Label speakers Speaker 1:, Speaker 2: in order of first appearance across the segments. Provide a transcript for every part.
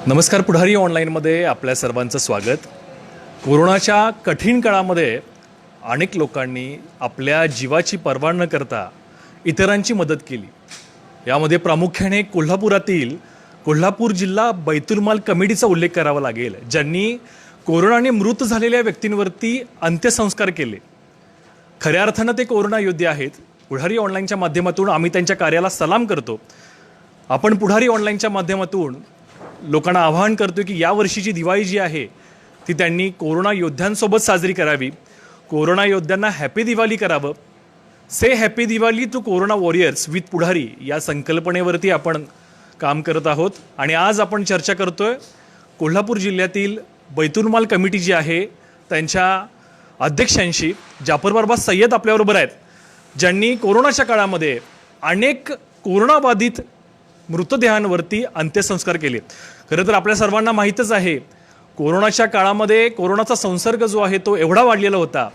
Speaker 1: नमस्कार. पुढारी ऑनलाईनमध्ये आपल्या सर्वांचं स्वागत. कोरोनाच्या कठीण काळामध्ये अनेक लोकांनी आपल्या जीवाची पर्वा न करता इतरांची मदत केली. यामध्ये प्रामुख्याने कोल्हापूर जिल्हा बैतुलमाल कमिटीचा उल्लेख करावा लागेल, ज्यांनी कोरोनाने मृत झालेल्या व्यक्तींवरती अंत्यसंस्कार केले. खऱ्या अर्थानं ते कोरोना योद्धे आहेत. पुढारी ऑनलाईनच्या माध्यमातून आम्ही त्यांच्या कार्याला सलाम करतो. आपण पुढारी ऑनलाईनच्या माध्यमातून लोकांना आवाहन करतो की यावर्षीची दिवाळी जी आहे ती त्यांनी कोरोना योद्ध्यांसोबत साजरी करावी. कोरोना योद्ध्यांना हॅपी दिवाळी करावं. Say happy Diwali to corona warriors with Pudhari या संकल्पनेवरती आपण काम करत आहोत. आणि आज आपण चर्चा करतोय कोल्हापूर जिल्ह्यातील बैतुलमाल कमिटी जी आहे त्यांच्या अध्यक्षांशी. जाफर बाबा सय्यद आपल्याबरोबर आहेत, ज्यांनी कोरोनाच्या काळामध्ये अनेक कोरोनाबाधित मृतदेहांवरती अंत्यसंस्कार केले. खरं तर आपल्या सर्वांना माहीतच आहे, कोरोनाच्या काळामध्ये कोरोनाचा संसर्ग जो आहे तो एवढा वाढलेला होता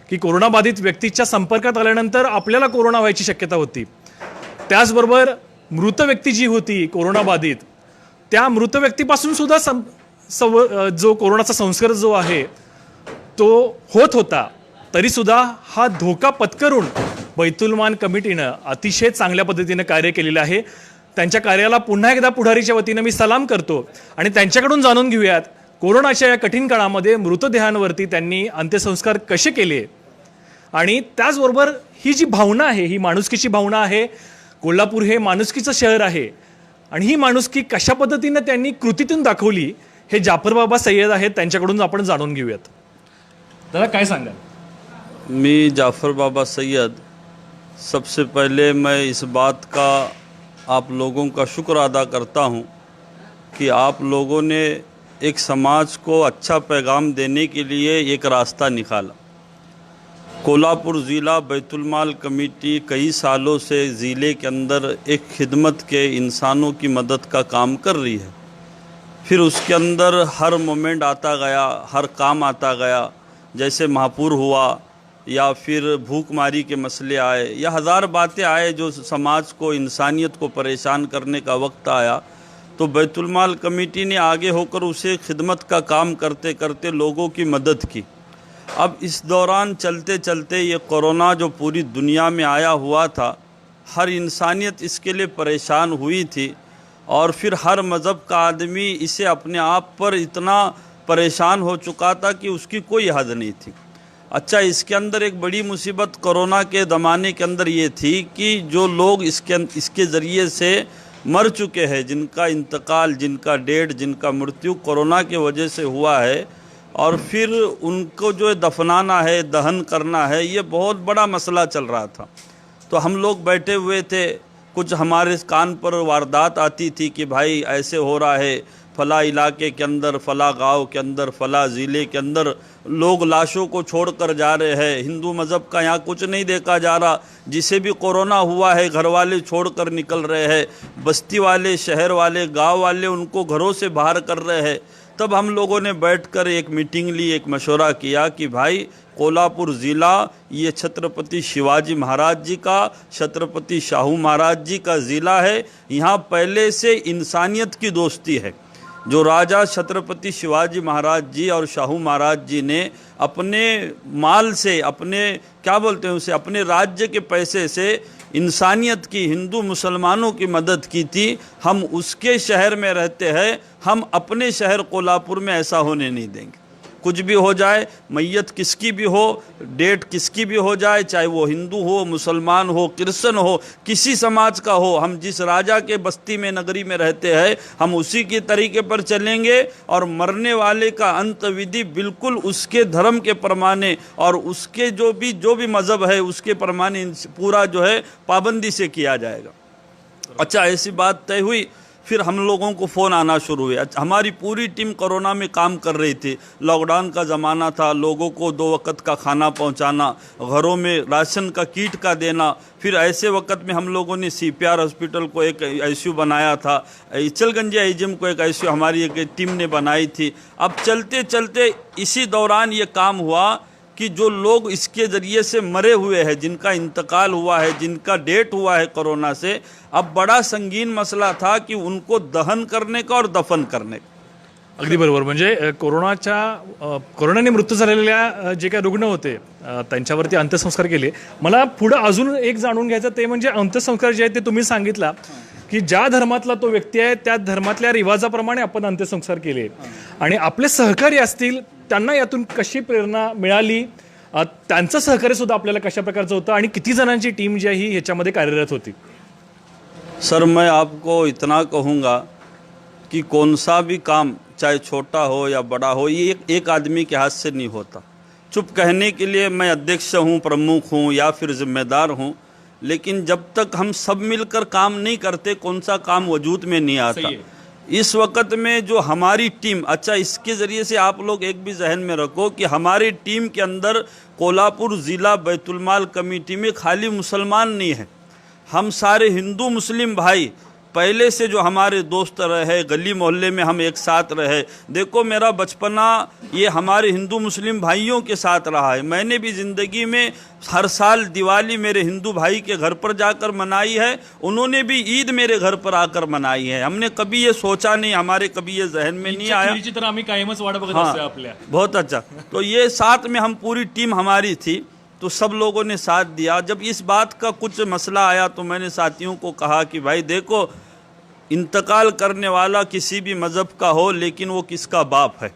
Speaker 1: की कोरोनाबाधित व्यक्तीच्या संपर्कात आल्यानंतर आपल्याला कोरोना व्हायची शक्यता होती. त्याचबरोबर मृत व्यक्ती जी होती कोरोनाबाधित, त्या मृत व्यक्तीपासून सुद्धा जो कोरोनाचा संसर्ग जो आहे तो होत होता. तरीसुद्धा हा धोका पत्करून बैतुलमाल कमिटीनं अतिशय चांगल्या पद्धतीनं कार्य केलेलं आहे. त्यांच्या कार्याला पुन्हा एकदा पुढारीच्या वतीनं मी सलाम करतो आणि त्यांच्याकडून जाणून घेऊयात कोरोनाच्या या कठीण काळामध्ये मृतदेहांवरती त्यांनी अंत्यसंस्कार कसे केले. आणि त्याचबरोबर ही जी भावना आहे, ही माणुसकीची भावना आहे. कोल्हापूर हे माणुसकीचं शहर आहे आणि ही माणुसकी कशा पद्धतीनं त्यांनी कृतीतून दाखवली हे जाफर बाबा सय्यद आहेत, त्यांच्याकडून आपण जाणून घेऊयात. दादा काय सांगाल?
Speaker 2: मैं जाफ़र बाबा सैयद, सबसे पहले मैं इस बात का आप लोगों का शुक्र अदा करता हूं कि आप लोगों ने एक समाज को अच्छा पैगाम देने के लिए एक रास्ता निकाला. कोल्हापुर ज़िला बैतुलमाल कमेटी कई सालों से ज़िले के अंदर एक खिदमत के इंसानों की मदद का काम कर रही है. फिर उसके अंदर हर मोमेंट आता गया, हर काम आता गया. जैसे महापुर हुआ या फिर भूखमारी के मसले आए या हज़ार बातें आए जो समाज को, इंसानियत को परेशान करने का वक्त आया, तो बैतुलमाल कमेटी ने आगे होकर उसे खिदमत का काम करते करते लोगों की मदद की. अब इस दौरान चलते चलते ये कोरोना जो पूरी दुनिया में आया हुआ था, हर इंसानियत इसके लिए परेशान हुई थी. और फिर हर मज़हब का आदमी इसे अपने आप पर इतना परेशान हो चुका था कि उसकी कोई हद नहीं थी. अच्छा, इसके अंदर एक बड़ी मुसीबत कोरोना के ज़माने के अंदर ये थी कि जो लोग इसके ज़रिए से मर चुके हैं, जिनका इंतकाल, जिनका डेथ, जिनका मृत्यु कोरोना के वजह से हुआ है, और फिर उनको जो दफनाना है, दहन करना है, ये बहुत बड़ा मसला चल रहा था. तो हम लोग बैठे हुए थे, कुछ हमारे कान पर वारदात आती थी कि भाई ऐसे हो रहा है, फ़ला इलाके के अंदर, फ़ला गांव के अंदर, फ़ला ज़िले के अंदर लोग लाशों को छोड़कर जा रहे हैं. हिंदू मज़हब का यहाँ कुछ नहीं देखा जा रहा. जिसे भी कोरोना हुआ है घर वाले छोड़कर निकल रहे हैं. बस्ती वाले, शहर वाले, गांव वाले उनको घरों से बाहर कर रहे हैं. तब हम लोगों ने बैठकर एक मीटिंग ली, एक मशवरा किया कि भाई कोल्हापुर ज़िला ये छत्रपति शिवाजी महाराज जी का, छत्रपति शाहू महाराज जी का ज़िला है. यहाँ पहले से इंसानियत की दोस्ती है. जो राजा छत्रपति शिवाजी महाराज जी और शाहू महाराज जी ने अपने माल से, अपने क्या बोलते हैं उसे, अपने राज्य के पैसे से इंसानियत की, हिंदू मुसलमानों की मदद की थी. हम उसके शहर में रहते हैं, हम अपने शहर कोल्हापुर में ऐसा होने नहीं देंगे. कुछ भी हो जाए, मैयत किसकी भी हो, डेट किसकी भी हो जाए, चाहे वो हिंदू हो, मुसलमान हो, क्रिश्चन हो, किसी समाज का हो, हम जिस राजा के बस्ती में, नगरी में रहते हैं, हम उसी के तरीके पर चलेंगे. और मरने वाले का अंत विधि बिल्कुल उसके धर्म के परमाने और उसके जो भी मज़हब है उसके परमाने पूरा जो है पाबंदी से किया जाएगा. अच्छा, ऐसी बात तय हुई. फिर हम लोगों को फ़ोन आना शुरू हुए. हमारी पूरी टीम कोरोना में काम कर रही थी. लॉकडाउन का ज़माना था, लोगों को 2 वक्त का खाना पहुंचाना, घरों में राशन का किट का देना. फिर ऐसे वक्त में हम लोगों ने CPR हॉस्पिटल को एक ICU बनाया था. इचलगंज IGM को एक ICU हमारी एक टीम ने बनाई थी. अब चलते चलते इसी दौरान ये काम हुआ कि जो लोग इसके ज़रिए से मरे हुए हैं, जिनका इंतकाल हुआ है, जिनका डेट हुआ है कोरोना से, अब बड़ा संगीन मसला था कि उनको दहन करने का और दफन करने का.
Speaker 1: अगदी बरोबर. म्हणजे कोरोनाने मृत्यू झालेल्या जे काही रुग्ण होते त्यांच्यावरती अंत्यसंस्कार केले. मला पुढं अजून एक जाणून घ्यायचं ते म्हणजे अंत्यसंस्कार जे आहेत ते तुम्ही सांगितला की ज्या धर्मातला तो व्यक्ती आहे त्या धर्मातल्या रिवाजाप्रमाणे आपण अंत्यसंस्कार केले आणि आपले सहकारी असतील त्यांना यातून कशी प्रेरणा मिळाली, त्यांचं सहकार्य सुद्धा आपल्याला कशा प्रकारचं होतं आणि किती जणांची टीम जी आहे ही ह्याच्यामध्ये कार्यरत होती?
Speaker 2: सर, मैं आपको इतना कहूँगा कि कौन सा भी काम चाहे छोटा हो या बड़ा हो, ये एक आदमी के हाथ से नहीं होता. चुप कहने के लिए मैं अध्यक्ष हूँ, प्रमुख हूँ या फिर जिम्मेदार हूँ, लेकिन जब तक हम सब मिलकर काम नहीं करते कौन सा काम वजूद में नहीं आता. इस वक्त में जो हमारी टीम, अच्छा इसके ज़रिए से आप लोग एक भी जहन में रखो कि हमारी टीम के अंदर कोल्हापुर ज़िला बैतुलमाल कमेटी में खाली मुसलमान नहीं है, हम सारे हिंदू मुस्लिम भाई पहले से जो हमारे दोस्त रहे, गली मोहल्ले में हम एक साथ रहे. देखो मेरा बचपना ये हमारे हिंदू मुस्लिम भाइयों के साथ रहा है. मैंने भी ज़िंदगी में हर साल दिवाली मेरे हिंदू भाई के घर पर जाकर मनाई है, उन्होंने भी ईद मेरे घर पर आकर मनाई है. हमने कभी ये सोचा नहीं, हमारे कभी ये जहन में नहीं आया. हाँ, बहुत अच्छा. तो ये साथ में हम पूरी टीम हमारी थी, तो सब लोगों ने साथ दिया. जब इस बात का कुछ मसला आया तो मैंने साथियों को कहा कि भाई देखो, इंतकाल करने वाला किसी भी मज़हब का हो, लेकिन वो किसका बाप है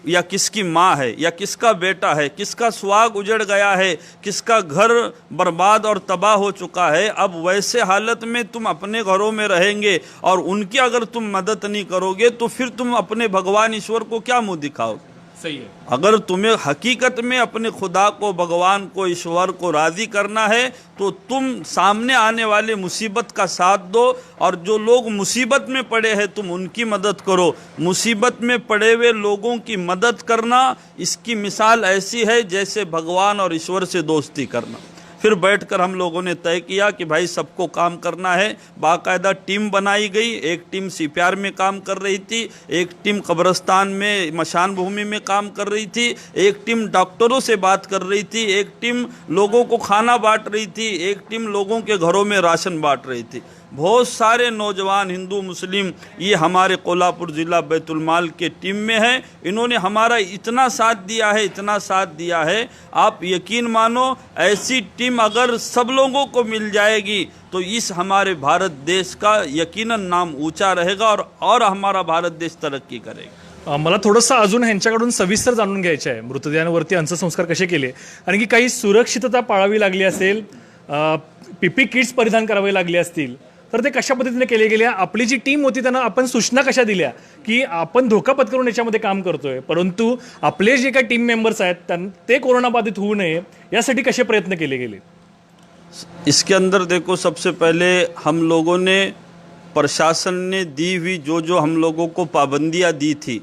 Speaker 2: या किसकी माँ है या किसका बेटा है, किसका सुहाग उजड़ गया है, किसका घर बर्बाद और तबाह हो चुका है. अब वैसे हालत में तुम अपने घरों में रहेंगे और उनकी अगर तुम मदद नहीं करोगे तो फिर तुम अपने भगवान ईश्वर को क्या मुँह दिखाओगे?
Speaker 1: सही है.
Speaker 2: अगर तुम्हें हकीकत में अपने खुदा को, भगवान को, ईश्वर को राज़ी करना है तो तुम सामने आने वाले मुसीबत का साथ दो और जो लोग मुसीबत में पड़े हैं तुम उनकी मदद करो. मुसीबत में पड़े हुए लोगों की मदद करना, इसकी मिसाल ऐसी है जैसे भगवान और ईश्वर से दोस्ती करना. फिर बैठकर हम लोगों ने तय किया कि भाई सबको काम करना है. बाकायदा टीम बनाई गई. एक टीम सीपीआर में काम कर रही थी, एक टीम कब्रिस्तान में मशान भूमि में काम कर रही थी, एक टीम डॉक्टरों से बात कर रही थी, एक टीम लोगों को खाना बांट रही थी, एक टीम लोगों के घरों में राशन बांट रही थी. बहुत सारे नौजवान हिंदू मुस्लिम ये हमारे कोल्हापुर ज़िला बैतुलमाल के टीम में हैं. इन्होंने हमारा इतना साथ दिया है, इतना साथ दिया है, आप यकीन मानो ऐसी टीम अगर सब लोगों को मिल जाएगी तो इस हमारे भारत देश का यकीनन नाम ऊंचा रहेगा और हमारा भारत देश तरक्की करेगा.
Speaker 1: मला थोडंसं अजून ह्यांच्याकडून सविस्तर जाणून घ्यायचं आहे मृतदेहांवरती अंत्यसंस्कार कसे केले, कारण की काही सुरक्षितता पाळावी लागली असेल, पीपी किट्स परिधान करावे लागले असतील, तर ते कशा पद्धतीने केले गेले. आपली जी टीम होती त्यांना आपण सूचना कशा दिल्या की आपण धोका पत्करून याच्यामध्ये काम करतोय, परंतु आपले जे काही टीम मेंबर्स आहेत ते कोरोनाबाधित होऊ नये यासाठी कसे प्रयत्न केले गेले?
Speaker 2: इसके अंदर देखो, सबसे पहले हम लोगों ने प्रशासन ने दी हुई जो हम लोगों को पाबंदियां दी थी,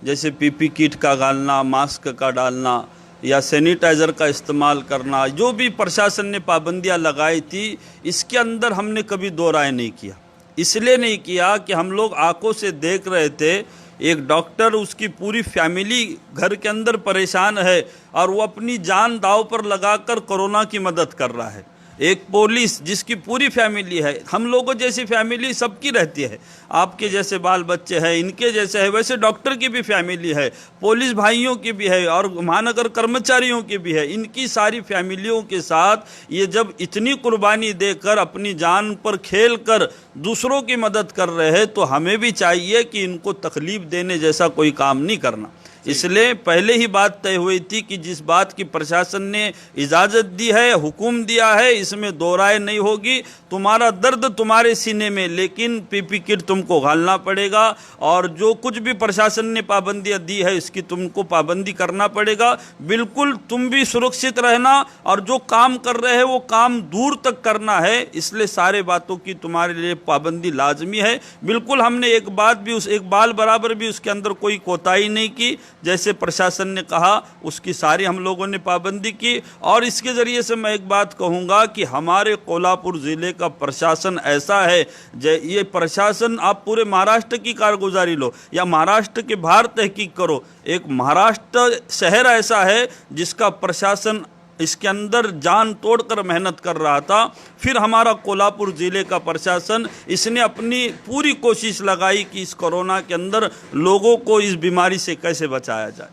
Speaker 2: जैसे पीपी किट का डालना, मास्क का डालना या सैनिटाइज़र का इस्तेमाल करना, जो भी प्रशासन ने पाबंदियां लगाई थी, इसके अंदर हमने कभी दो राय नहीं किया. इसलिए नहीं किया कि हम लोग आंखों से देख रहे थे एक डॉक्टर, उसकी पूरी फैमिली घर के अंदर परेशान है और वो अपनी जान दांव पर लगाकर कोरोना की मदद कर रहा है. एक पुलिस जिसकी पूरी फैमिली है, हम लोगों जैसी फैमिली सबकी रहती है, आपके जैसे बाल बच्चे हैं, इनके जैसे है, वैसे डॉक्टर की भी फैमिली है, पुलिस भाइयों की भी है और महानगर कर्मचारियों की भी है. इनकी सारी फैमिलियों के साथ ये जब इतनी कुर्बानी देकर अपनी जान पर खेल कर दूसरों की मदद कर रहे हैं तो हमें भी चाहिए कि इनको तकलीफ़ देने जैसा कोई काम नहीं करना. इसलिए पहले ही बात तय हुई थी कि जिस बात की प्रशासन ने इजाज़त दी है, हुक्म दिया है, इसमें दो राय नहीं होगी. तुम्हारा दर्द तुम्हारे सीने में, लेकिन पीपी किट तुमको घालना पड़ेगा और जो कुछ भी प्रशासन ने पाबंदियां दी है इसकी तुमको पाबंदी करना पड़ेगा. बिल्कुल तुम भी सुरक्षित रहना और जो काम कर रहे हैं वो काम दूर तक करना है, इसलिए सारे बातों की तुम्हारे लिए पाबंदी लाजमी है. बिल्कुल हमने एक बात भी एक बाल बराबर भी उसके अंदर कोई कोताही नहीं की. जैसे प्रशासन ने कहा उसकी सारी हम लोगों ने पाबंदी की. और इसके ज़रिए से मैं एक बात कहूँगा कि हमारे कोल्हापुर ज़िले का प्रशासन ऐसा है, ये प्रशासन आप पूरे महाराष्ट्र की कारगुजारी लो या महाराष्ट्र के बाहर तहकीक करो, एक महाराष्ट्र शहर ऐसा है जिसका प्रशासन इसके अंदर जान तोड़कर मेहनत कर रहा था। फिर हमारा कोल्हापुर ज़िले का प्रशासन इसने अपनी पूरी कोशिश लगाई कि इस कोरोना के अंदर लोगों को इस बीमारी से कैसे बचाया जाए।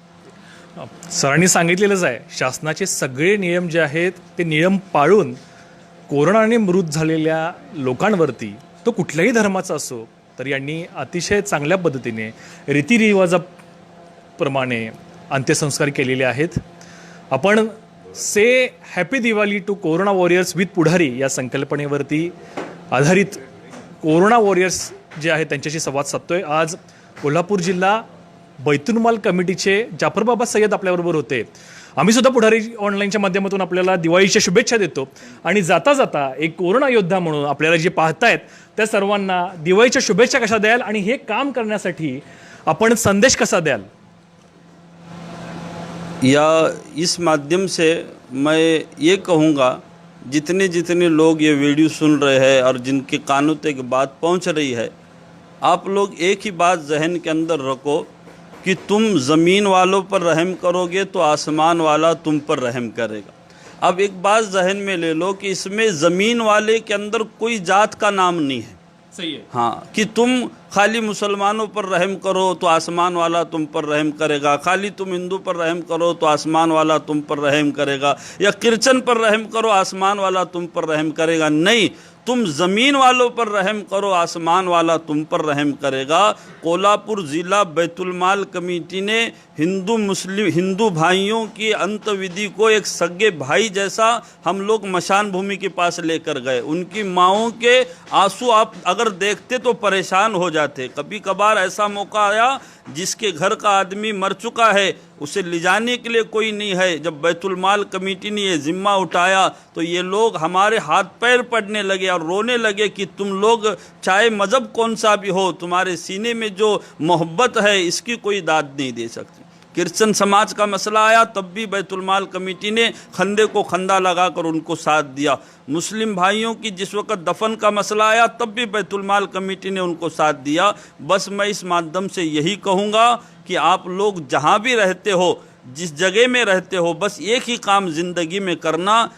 Speaker 1: सरांनी सांगितलेलंच आहे, शासनाचे सगळे नियम जे आहेत ते नियम पाळून कोरोनाने मृत झालेल्या लोकांवरती, तो कुठल्याही धर्माचा असो, तर यांनी अतिशय चांगल्या पद्धतीने रीतिरिवाजाप्रमाणे अंत्यसंस्कार केलेले आहेत. आपण say happy Diwali to corona warriors with Pudhari या संकल्पनेवरती आधारित कोरोना वॉरियर्स जे आहेत त्यांच्याशी संवाद साधतोय. आज कोल्हापूर जिल्हा बैतुलमाल कमिटीचे जाफरबाबा सय्यद आपल्याबरोबर होते. आम्ही सुद्धा पुढारी ऑनलाईनच्या माध्यमातून आपल्याला दिवाळीच्या शुभेच्छा देतो आणि जाता जाता एक कोरोना योद्धा म्हणून आपल्याला जे पाहतायत त्या सर्वांना दिवाळीच्या शुभेच्छा कशा द्याल आणि हे काम करण्यासाठी आपण संदेश कसा द्याल?
Speaker 2: या इस माध्यम से मैं ये कहूँगा, जितने जितने लोग ये वीडियो सुन रहे हैं और जिनके कानों तक बात पहुँच रही है, आप लोग एक ही बात जहन के अंदर रखो कि तुम ज़मीन वालों पर रहम करोगे तो आसमान वाला तुम पर रहम करेगा। अब एक बात जहन में ले लो कि इसमें ज़मीन वाले के अंदर कोई जात का नाम नहीं है।
Speaker 1: सही है.
Speaker 2: हाँ, कि तुम खाली मुसलमानों पर रहम करो तो आसमान वाला तुम पर रहम करेगा, खाली तुम हिंदू पर रहम करो तो आसमान वाला तुम पर रहम करेगा, या क्रिश्चन पर रहम करो आसमान वाला तुम पर रहम करेगा। नहीं, तुम ज़मीन वालों पर रहम करो, आसमान वाला तुम पर रहम करेगा। कोल्हापुर ज़िला बैतुलमाल कमेटी ने हिंदू भाइयों की अंतविधि को एक सगे भाई जैसा हम लोग मशान भूमि के पास लेकर गए। उनकी माँओं के आंसू आप अगर देखते तो परेशान हो जाते। कभी कभार ऐसा मौका आया जिसके घर का आदमी मर चुका है, उसे ले जाने के लिए कोई नहीं है। जब बैतुलमाल कमेटी ने ये जिम्मा उठाया तो ये लोग हमारे हाथ पैर पड़ने लगे और रोने लगे कि तुम लोग चाहे मज़हब कौन सा भी हो, तुम्हारे सीने में जो मोहब्बत है इसकी कोई दाद नहीं दे सकती। क्रिश्चन समाज का मसला आया तब भी बैतुलमाल कमेटी ने खंदे को खंदा लगाकर उनको साथ दिया। मुस्लिम भाइयों की जिस वक्त दफन का मसला आया तब भी बैतुलमाल कमेटी ने उनको साथ दिया। बस मैं इस माध्यम से यही कहूँगा कि आप लोग जहाँ भी रहते हो, जिस जगह में रहते हो, बस एक ही काम ज़िंदगी में करना,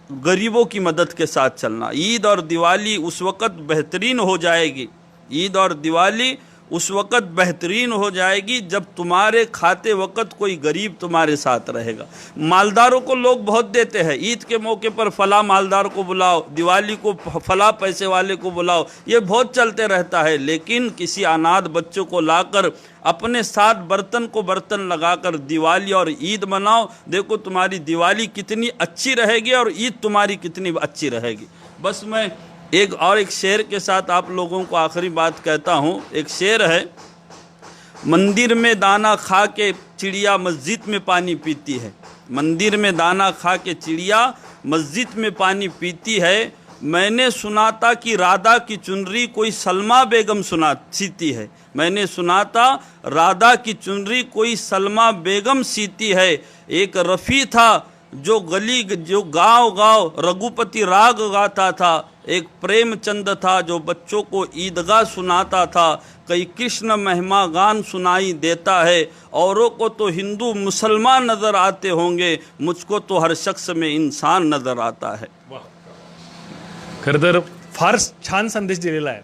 Speaker 2: गरीबों की मदद के साथ चलना। ईद और दिवाली उस वक़्त बेहतरीन हो जाएगी, ईद और दिवाली उस वक़्त बेहतरीन हो जाएगी जब तुम्हारे खाते वक़्त कोई गरीब तुम्हारे साथ रहेगा। मालदारों को लोग बहुत देते हैं, ईद के मौके पर फला मालदार को बुलाओ, दिवाली को फला पैसे वाले को बुलाओ, ये बहुत चलते रहता है। लेकिन किसी अनाथ बच्चों को लाकर अपने साथ बर्तन को बर्तन लगाकर दिवाली और ईद मनाओ। देखो तुम्हारी दिवाली कितनी अच्छी रहेगी और ईद तुम्हारी कितनी अच्छी रहेगी। बस मैं एक शेर के साथ आप लोगों को आखिरी बात कहता हूँ। एक शेर है, मंदिर में दाना खा के चिड़िया मस्जिद में पानी पीती है। मंदिर में दाना खा के चिड़िया मस्जिद में पानी पीती है। मैंने सुना था कि राधा की चुनरी कोई सलमा बेगम सीती है। मैंने सुना था राधा की चुनरी कोई सलमा बेगम सीती है। एक रफ़ी था जो गाँव गाँव रघुपति राग गाता था। एक प्रेमचंद था जो बच्चों को ईदगाह सुनाता था। कई कृष्ण महिमा गान सुनाई देता है। औरों को तो हिंदू मुसलमान नज़र आते होंगे, मुझको तो हर शख्स में इंसान नज़र आता है।
Speaker 1: खरं तर फार छान संदेश दिलेला आहे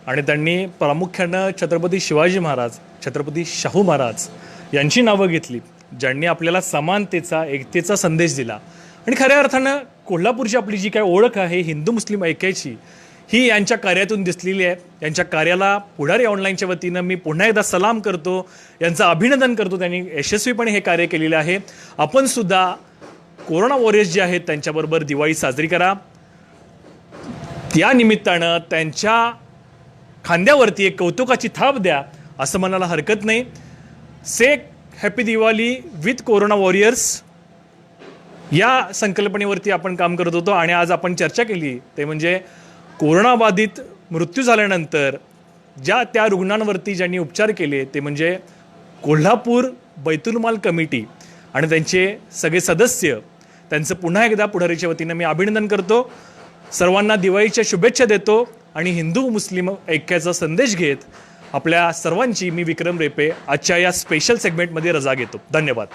Speaker 1: आणि त्यांनी प्रामुख्यानं छत्रपती शिवाजी महाराज, छत्रपती शाहू महाराज यांची नावं घेतली, ज्यांनी आपल्याला समानतेचा, एकतेचा संदेश दिला. आणि खऱ्या अर्थानं कोल्हापूरची आपली जी काय ओळख आहे हिंदू मुस्लिम ऐक्याची, ही यांच्या कार्यातून दिसलेली आहे. यांच्या कार्याला पुढारी ऑनलाईनच्या वतीनं मी पुन्हा एकदा सलाम करतो, यांचं अभिनंदन करतो. त्यांनी यशस्वीपणे हे कार्य केलेलं आहे. आपण सुद्धा कोरोना वॉरियर्स जे आहेत त्यांच्याबरोबर दिवाळी साजरी करा. त्या निमित्तानं त्यांच्या खांद्यावरती एक कौतुकाची थाप द्या असं म्हणायला हरकत नाही. से happy Diwali with corona warriors या संकल्पनेवरती आपण काम करत होतो आणि आज आपण चर्चा केली ते म्हणजे कोरोनाबाधित मृत्यू झाल्यानंतर त्या रुग्णांवरती ज्यांनी उपचार केले ते म्हणजे कोल्हापूर बैतुलमाल कमिटी आणि त्यांचे सगळे सदस्य. त्यांचं पुन्हा एकदा पुढारीच्या वतीनं मी अभिनंदन करतो. सर्वांना दिवाळीच्या शुभेच्छा देतो आणि हिंदू मुस्लिम ऐक्याचा संदेश घेत आपल्या सर्वांची मी विक्रम रेपे आजच्या या स्पेशल सेगमेंटमध्ये रजा घेतो. धन्यवाद.